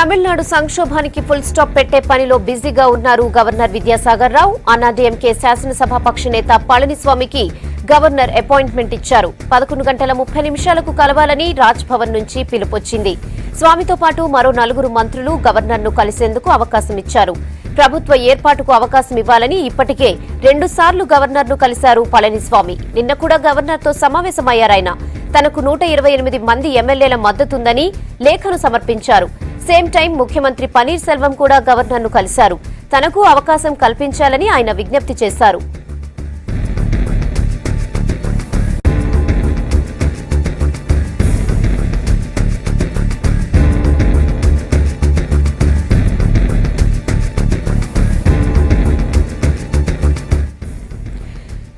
Tamil Nadu సంక్షోభానికి full stop పెట్టే పనిలో బిజీగా ఉన్నారు గవర్నర్ విద్యాసాగర్ రావు. అన్నాడీఎంకే శాసనసభాపక్ష నేత పళనిస్వామికి గవర్నర్ అపాయింట్మెంట్ ఇచ్చారు. 11:30 కలవాలని రాజ్ భవన్ నుంచి పిలుపొచ్చింది. స్వామితో పాటు మరో 4 మంత్రులు గవర్నర్ను కలిసేందుకు అవకాశం ఇచ్చారు. ప్రభుత్వ ఏర్పాటుకు అవకాశం ఇవ్వాలని ఇప్పటికే 2 సార్లు గవర్నర్ను కలిశారు పళనిస్వామి. నిన్న కూడా గవర్నర్తో సమావేశమయ్యారాయన. తనకు 128 మంది ఎమ్మెల్యేల మద్దతుందని లేఖను సమర్పించారు. సేమ్ టైం ముఖ్యమంత్రి పన్నీర్ సెల్వం కూడా గవర్నర్ను కలిశారు. తనకు అవకాశం కల్పించాలని ఆయన విజ్ఞప్తి చేశారు.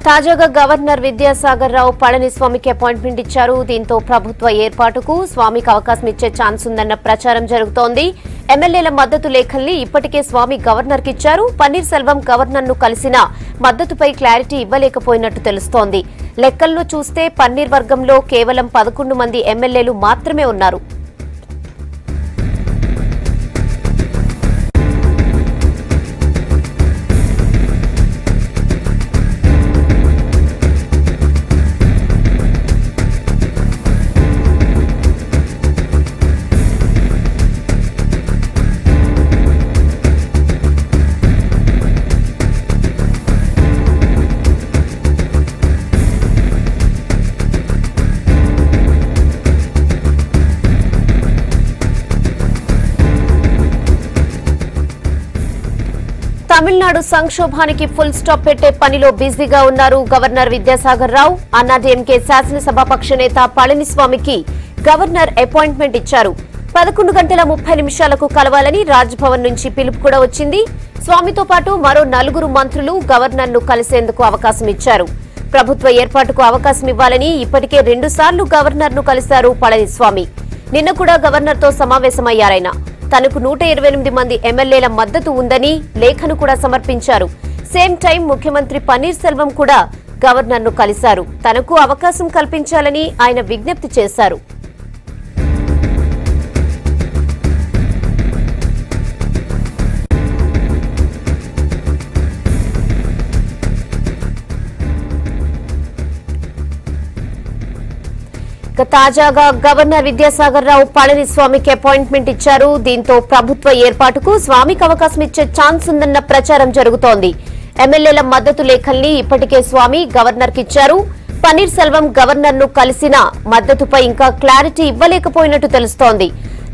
తాజాగా గవర్నర్ విద్యాసాగర్ రావు పళనిస్వామికి అపాయింట్మెంట్ ఇచ్చారు. దీంతో ప్రభుత్వ ఏర్పాటుకు స్వామికి అవకాశం ఇచ్చే ఛాన్స్ ఉందన్న ప్రచారం జరుగుతోంది. ఎమ్మెల్యేల మద్దతు లేఖల్ని ఇప్పటికే స్వామి గవర్నర్కి ఇచ్చారు. పన్నీర్ సెల్వం గవర్నర్ను కలిసినా మద్దతుపై క్లారిటీ ఇవ్వలేకపోయినట్టు తెలుస్తోంది. లెక్కల్లో చూస్తే పన్నీర్ వర్గంలో కేవలం 11 మంది ఎమ్మెల్యేలు మాత్రమే ఉన్నారు. తమిళనాడు సంక్షోభానికి ఫుల్ స్టాప్ పెట్టే పనిలో బిజీగా ఉన్నారు గవర్నర్ విద్యాసాగర్ రావు. అన్నాడీఎంకే శాసనసభాపక్ష నేత పళనిస్వామికి గవర్నర్ అపాయింట్మెంట్ ఇచ్చారు. 11:30 కలవాలని రాజ్ భవన్ నుంచి పిలుపు కూడా వచ్చింది. స్వామితో పాటు మరో 4 మంత్రులు గవర్నర్ను కలిసేందుకు అవకాశం ఇచ్చారు. ప్రభుత్వ ఏర్పాటుకు అవకాశం ఇవ్వాలని ఇప్పటికే 2 సార్లు గవర్నర్ను కలిశారు పళనిస్వామి. నిన్న కూడా గవర్నర్తో సమావేశమయ్యారాయన. తనకు 128 మంది ఎమ్మెల్యేల మద్దతు ఉందని లేఖను కూడా సమర్పించారు. సేమ్ టైం ముఖ్యమంత్రి పన్నీర్ సెల్వం కూడా గవర్నర్ను కలిశారు. తనకు అవకాశం కల్పించాలని ఆయన విజ్ఞప్తి చేశారు. తాజాగా గవర్నర్ విద్యాసాగర్ రావు పళనిస్వామికి అపాయింట్మెంట్ ఇచ్చారు. దీంతో ప్రభుత్వ ఏర్పాటుకు స్వామికి అవకాశం ఇచ్చే ఛాన్స్ ఉందన్న ప్రచారం జరుగుతోంది. ఎమ్మెల్యేల మద్దతు లేఖల్ని ఇప్పటికే స్వామి గవర్నర్కి ఇచ్చారు. పన్నీర్ సెల్వం గవర్నర్ను కలిసినా మద్దతుపై ఇంకా క్లారిటీ ఇవ్వలేకపోయినట్టు తెలుస్తోంది.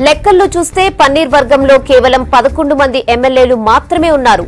లెక్కల్లో చూస్తే పన్నీర్ వర్గంలో కేవలం 11 మంది ఎమ్మెల్యేలు మాత్రమే ఉన్నారు.